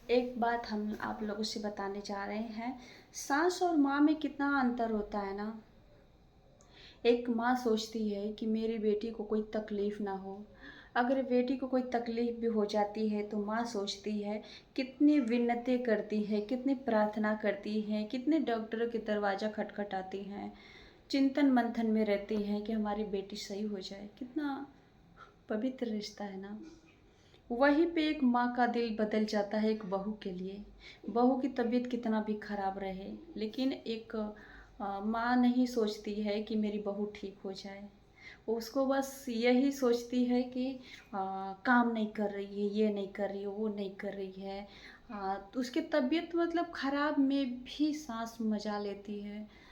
एक बात हम आप लोगों से बताने जा रहे हैं। सास और माँ में कितना अंतर होता है ना। एक माँ सोचती है कि मेरी बेटी को कोई तकलीफ़ ना हो। अगर बेटी को कोई तकलीफ़ भी हो जाती है तो माँ सोचती है, कितनी विन्नतें करती है, कितनी प्रार्थना करती हैं, कितने डॉक्टरों के दरवाज़ा खटखटाती हैं, चिंतन मंथन में रहती हैं कि हमारी बेटी सही हो जाए। कितना पवित्र रिश्ता है ना। वहीं पे एक माँ का दिल बदल जाता है एक बहू के लिए। बहू की तबीयत कितना भी खराब रहे, लेकिन एक माँ नहीं सोचती है कि मेरी बहू ठीक हो जाए। उसको बस यही सोचती है कि काम नहीं कर रही है, ये नहीं कर रही है, वो नहीं कर रही है। तो उसकी तबीयत मतलब खराब में भी साँस मजा लेती है।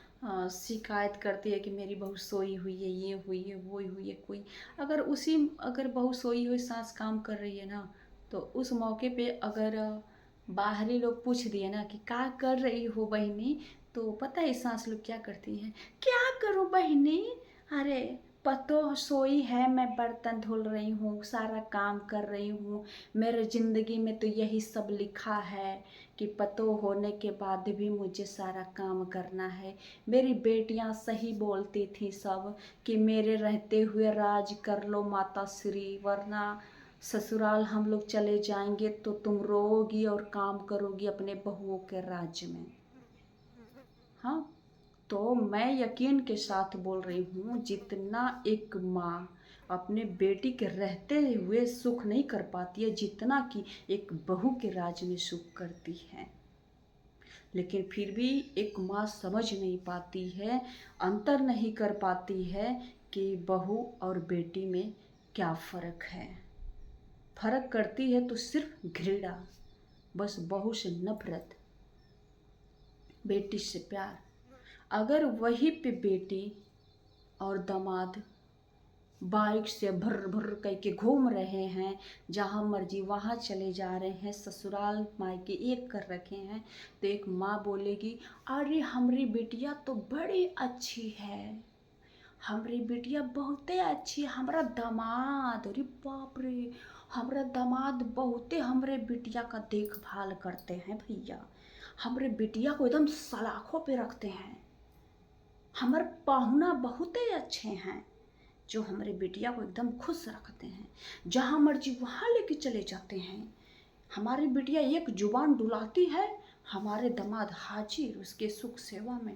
शिकायत करती है कि मेरी बहू सोई हुई है, ये हुई है, वो हुई है। कोई अगर बहू सोई हुई सास काम कर रही है ना, तो उस मौके पे अगर बाहरी लोग पूछ दिए ना कि क्या कर रही हो बहनी, तो पता है सास लोग क्या करती हैं? क्या करूं बहनी? अरे पतो सोई है, मैं बर्तन धुल रही हूँ, सारा काम कर रही हूँ। मेरे ज़िंदगी में तो यही सब लिखा है कि पतो होने के बाद भी मुझे सारा काम करना है। मेरी बेटियां सही बोलती थी सब कि मेरे रहते हुए राज कर लो माता श्री, वरना ससुराल हम लोग चले जाएंगे तो तुम रोओगी और काम करोगी अपने बहुओं के राज्य में। हाँ, तो मैं यकीन के साथ बोल रही हूँ, जितना एक माँ अपने बेटी के रहते हुए सुख नहीं कर पाती है, जितना कि एक बहू के राज में सुख करती है। लेकिन फिर भी एक माँ समझ नहीं पाती है, अंतर नहीं कर पाती है कि बहू और बेटी में क्या फ़र्क है। फ़र्क करती है तो सिर्फ घृणा, बस बहू से नफरत, बेटी से प्यार। अगर वही पे बेटी और दामाद बाइक से भर भर करके घूम रहे हैं, जहाँ मर्जी वहाँ चले जा रहे हैं, ससुराल मायके एक कर रखे हैं, तो एक माँ बोलेगी, अरे हमारी बिटिया तो बड़ी अच्छी है, हमारी बिटिया बहुते अच्छी है, हमारा दामाद, अरे बाप रे, हमारा दामाद बहुते हमरे बिटिया का देखभाल करते हैं भैया, हमरे बिटिया को एकदम सलाखों पे रखते हैं, हमारे पाहुना बहुते अच्छे हैं जो हमारे बिटिया को एकदम खुश रखते हैं, जहाँ मर्जी वहाँ लेके चले जाते हैं। हमारी बिटिया एक जुबान डुलाती है, हमारे दामाद हाजिर उसके सुख सेवा में।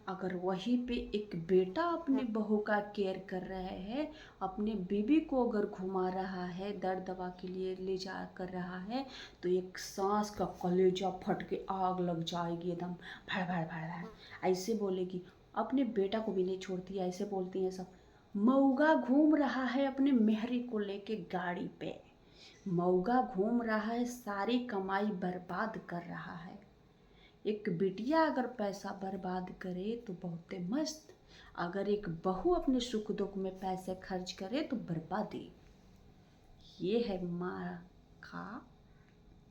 अगर वहीं पे एक बेटा अपनी बहू का केयर कर रहा है, अपने बीबी को अगर घुमा रहा है, दर्द दवा के लिए ले जा कर रहा है, तो एक सांस का कलेजा फट के आग लग जाएगी एकदम, भड़ भड़ भड़ भड़ ऐसे बोलेगी। अपने बेटा को भी नहीं छोड़ती, ऐसे बोलती हैं सब। मऊगा घूम रहा है अपने मेहरी को लेके गाड़ी पे, मऊगा घूम रहा है, सारी कमाई बर्बाद कर रहा है। एक बिटिया अगर पैसा बर्बाद करे तो बहुत मस्त, अगर एक बहू अपने सुख दुख में पैसे खर्च करे तो बर्बादी। ये है माँ का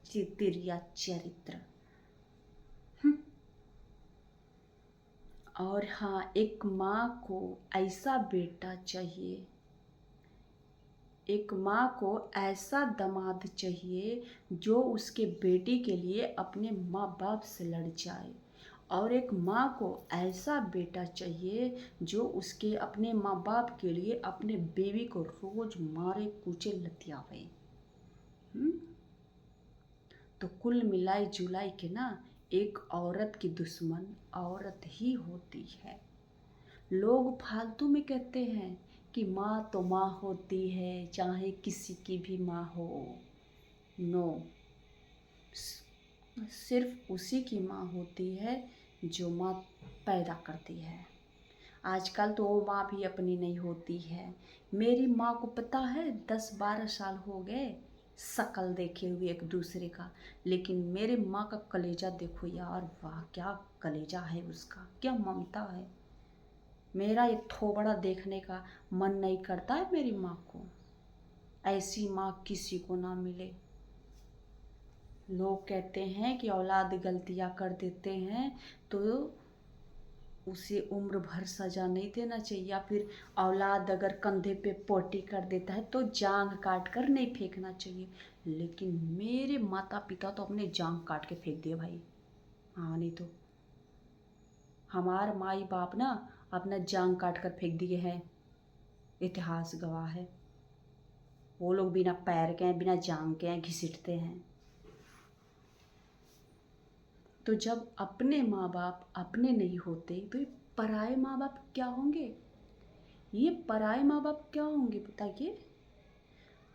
चितिरिया चरित्र। और हाँ, एक माँ को ऐसा बेटा चाहिए, एक माँ को ऐसा दामाद चाहिए जो उसके बेटी के लिए अपने माँ बाप से लड़ जाए, और एक माँ को ऐसा बेटा चाहिए जो उसके अपने माँ बाप के लिए अपने बेबी को रोज मारे कूचे लतियावे। हम्म? तो कुल मिलाई जुलाई के ना, एक औरत की दुश्मन औरत ही होती है। लोग फालतू में कहते हैं कि माँ तो माँ होती है, चाहे किसी की भी माँ हो। नो, सिर्फ उसी की माँ होती है जो माँ पैदा करती है। आजकल तो वो माँ भी अपनी नहीं होती है। मेरी माँ को पता है 10-12 साल हो गए शकल देखे हुए एक दूसरे का, लेकिन मेरे माँ का कलेजा देखो यार, वाह क्या कलेजा है उसका, क्या ममता है। मेरा ये थोबड़ा देखने का मन नहीं करता है मेरी माँ को। ऐसी माँ किसी को ना मिले। लोग कहते हैं कि औलाद गलतियाँ कर देते हैं तो उसे उम्र भर सजा नहीं देना चाहिए। या फिर औलाद अगर कंधे पे पोटी कर देता है तो जांग काट कर नहीं फेंकना चाहिए। लेकिन मेरे माता पिता तो अपने जांग काट के फेंक दिए भाई। हाँ नहीं तो हमारे माई बाप ना अपना जांग काट कर फेंक दिए हैं, इतिहास गवाह है। वो लोग बिना पैर के हैं, बिना जांग के हैं, घिसटते हैं। तो जब अपने माँ बाप अपने नहीं होते तो ये पराए माँ बाप क्या होंगे? ये पराए माँ बाप क्या होंगे बताइए?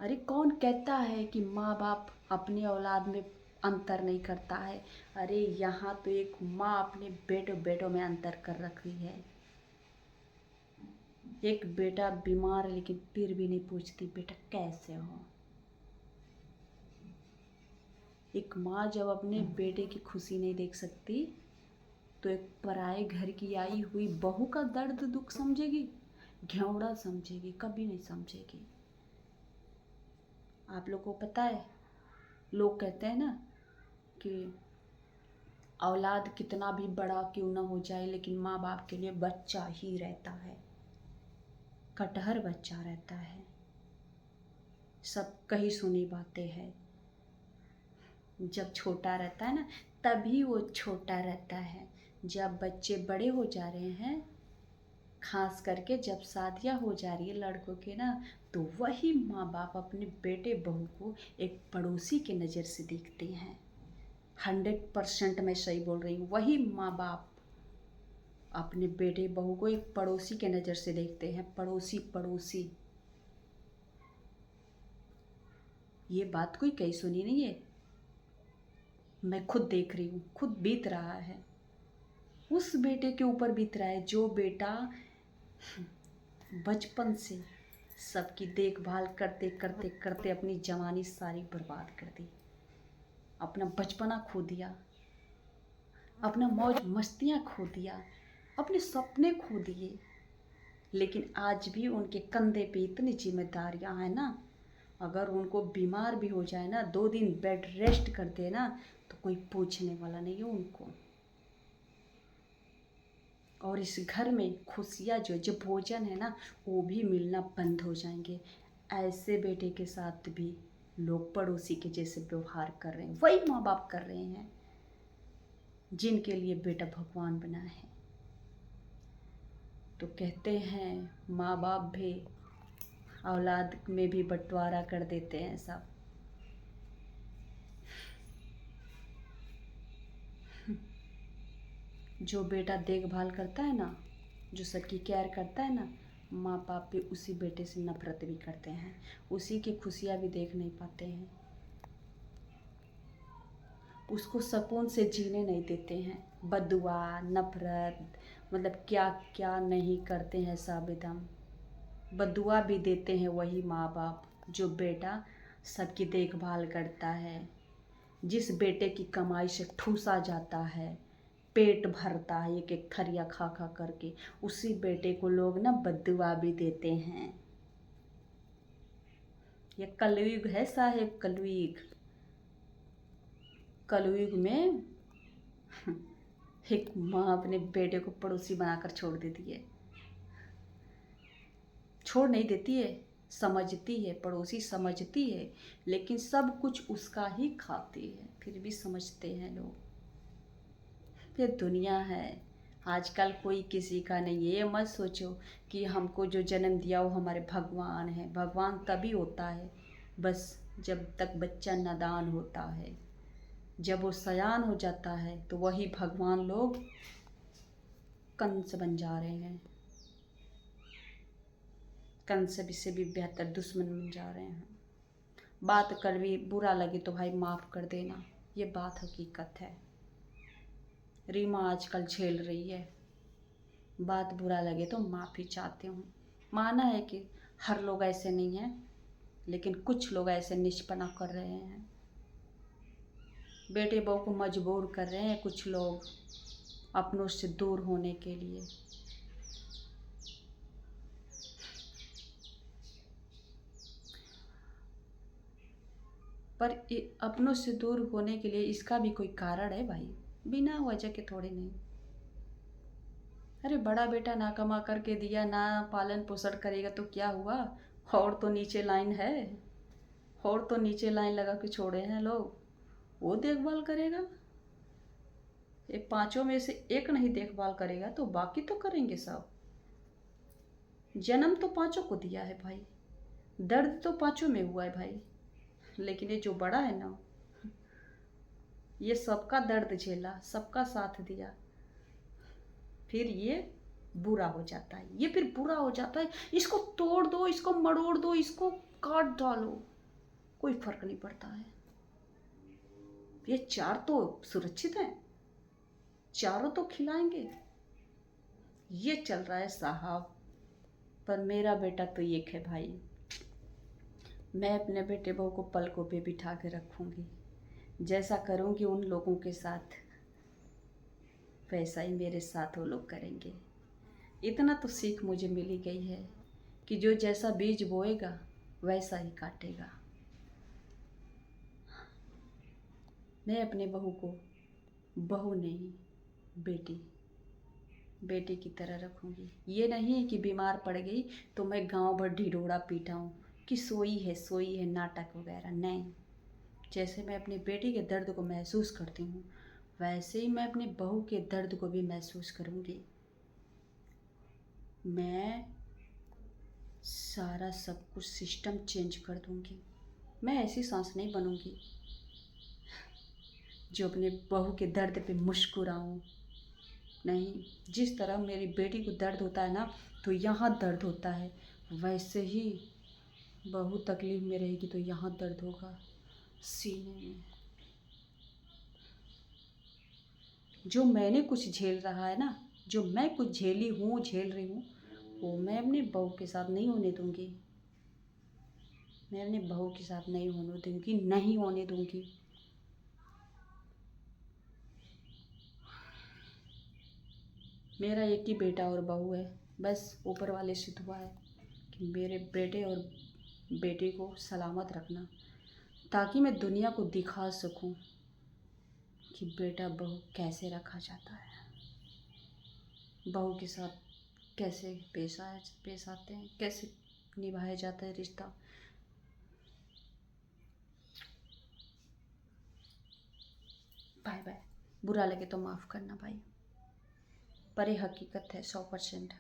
अरे कौन कहता है कि माँ बाप अपने औलाद में अंतर नहीं करता है? अरे यहाँ तो एक माँ अपने बेटों बेटों में अंतर कर रखी है। एक बेटा बीमार है लेकिन फिर भी नहीं पूछती बेटा कैसे हो। एक माँ जब अपने बेटे की खुशी नहीं देख सकती तो एक पराए घर की आई हुई बहू का दर्द दुख समझेगी? घेवड़ा समझेगी, कभी नहीं समझेगी। आप लोगों को पता है, लोग कहते हैं ना कि औलाद कितना भी बड़ा क्यों ना हो जाए लेकिन माँ बाप के लिए बच्चा ही रहता है, कटहर बच्चा रहता है। सब कही सुनी बातें हैं। जब छोटा रहता है ना तभी वो छोटा रहता है। जब बच्चे बड़े हो जा रहे हैं, खास करके जब शादियाँ हो जा रही है लड़कों के ना, तो वही माँ बाप अपने बेटे बहू को एक पड़ोसी के नज़र से देखते हैं। 100% मैं सही बोल रही हूँ। वही माँ बाप अपने बेटे बहू को एक पड़ोसी के नज़र से देखते हैं। पड़ोसी पड़ोसी, ये बात कोई कहीं सुनी नहीं है, मैं खुद देख रही हूँ, खुद बीत रहा है। उस बेटे के ऊपर बीत रहा है जो बेटा बचपन से सबकी देखभाल करते करते करते अपनी जवानी सारी बर्बाद कर दी, अपना बचपना खो दिया, अपना मौज मस्तियाँ खो दिया, अपने सपने खो दिए। लेकिन आज भी उनके कंधे पे इतनी जिम्मेदारियां हैं ना, अगर उनको बीमार भी हो जाए ना, 2 दिन बेड रेस्ट कर दे ना, तो कोई पूछने वाला नहीं है उनको। और इस घर में खुशियाँ जो भोजन है ना वो भी मिलना बंद हो जाएंगे। ऐसे बेटे के साथ भी लोग पड़ोसी के जैसे व्यवहार कर रहे हैं, वही माँ बाप कर रहे हैं जिनके लिए बेटा भगवान बना है। तो कहते हैं माँ बाप भी औलाद में भी बंटवारा कर देते हैं सब। जो बेटा देखभाल करता है ना, जो सबकी केयर करता है ना, माँ बाप भी उसी बेटे से नफरत भी करते हैं, उसी की खुशियाँ भी देख नहीं पाते हैं, उसको सुकून से जीने नहीं देते हैं। बदुआ नफरत मतलब क्या क्या नहीं करते हैं साबिदम। बदुआ भी देते हैं वही माँ बाप जो बेटा सबकी देखभाल करता है, जिस बेटे की कमाई से ठूसा जाता है, पेट भरता है एक एक थरिया खा खा करके, उसी बेटे को लोग ना बद्दुआ भी देते हैं। ये कलयुग है साहेब, कलयुग। कलयुग में एक माँ अपने बेटे को पड़ोसी बनाकर छोड़ देती है। छोड़ नहीं देती है, समझती है, पड़ोसी समझती है, लेकिन सब कुछ उसका ही खाती है, फिर भी समझते हैं लोग। ये दुनिया है, आजकल कोई किसी का नहीं है। ये मत सोचो कि हमको जो जन्म दिया वो हमारे भगवान है। भगवान तभी होता है बस जब तक बच्चा नादान होता है। जब वो सयान हो जाता है तो वही भगवान लोग कंस बन जा रहे हैं, कंस से भी बेहतर दुश्मन बन जा रहे हैं। बात कड़वी बुरा लगे तो भाई माफ़ कर देना, ये बात हकीकत है। रीमा आजकल झेल रही है, बात बुरा लगे तो माफ़ी चाहती हूँ। माना है कि हर लोग ऐसे नहीं हैं, लेकिन कुछ लोग ऐसे निष्पना कर रहे हैं, बेटे बहू को मजबूर कर रहे हैं कुछ लोग अपनों से दूर होने के लिए। पर अपनों से दूर होने के लिए इसका भी कोई कारण है भाई, बिना वजह के थोड़े नहीं अरे बड़ा बेटा ना कमा करके दिया, ना पालन पोषण करेगा तो क्या हुआ? और तो नीचे लाइन है, और तो नीचे लाइन लगा के छोड़े हैं लोग, वो देखभाल करेगा। ये पांचों में से एक नहीं देखभाल करेगा तो बाकी तो करेंगे सब। जन्म तो पांचों को दिया है भाई, दर्द तो पांचों में हुआ है भाई। लेकिन ये जो बड़ा है ना, ये सबका दर्द झेला, सबका साथ दिया, फिर ये बुरा हो जाता है, ये फिर बुरा हो जाता है। इसको तोड़ दो, इसको मरोड़ दो, इसको काट डालो, कोई फर्क नहीं पड़ता है। ये चार तो सुरक्षित हैं, चारों तो खिलाएंगे। ये चल रहा है साहब। पर मेरा बेटा तो एक है भाई, मैं अपने बेटे बहू को पलकों पे बिठा के रखूंगी। जैसा करूंगी उन लोगों के साथ, वैसा ही मेरे साथ वो लोग करेंगे। इतना तो सीख मुझे मिली गई है कि जो जैसा बीज बोएगा वैसा ही काटेगा। मैं अपने बहू को बहू नहीं, बेटी बेटी की तरह रखूंगी। ये नहीं कि बीमार पड़ गई तो मैं गांव भर ढिढोरा पीटाऊँ कि सोई है नाटक वगैरह। नहीं, जैसे मैं अपनी बेटी के दर्द को महसूस करती हूँ, वैसे ही मैं अपनी बहू के दर्द को भी महसूस करूँगी। मैं सारा सब कुछ सिस्टम चेंज कर दूँगी। मैं ऐसी सांस नहीं बनूँगी जो अपने बहू के दर्द पे मुस्कुराऊँ। नहीं, जिस तरह मेरी बेटी को दर्द होता है ना, तो यहाँ दर्द होता है, वैसे ही बहू तकलीफ में रहेगी तो यहाँ दर्द होगा, सीने में। जो मैंने कुछ झेल रहा है ना, जो मैं कुछ झेली हूँ, झेल रही हूँ, वो मैं अपनी बहू के साथ नहीं होने दूँगी। मैं अपनी बहू के साथ नहीं होने दूँगी, नहीं होने दूँगी। मेरा एक ही बेटा और बहू है, बस ऊपर वाले से दुआ है कि मेरे बेटे और बेटी को सलामत रखना, ताकि मैं दुनिया को दिखा सकूं कि बेटा बहू कैसे रखा जाता है, बहू के साथ कैसे पेश आते हैं, कैसे निभाया जाता है रिश्ता। Bye bye. बुरा लगे तो माफ़ करना भाई, पर ये हकीकत है 100%।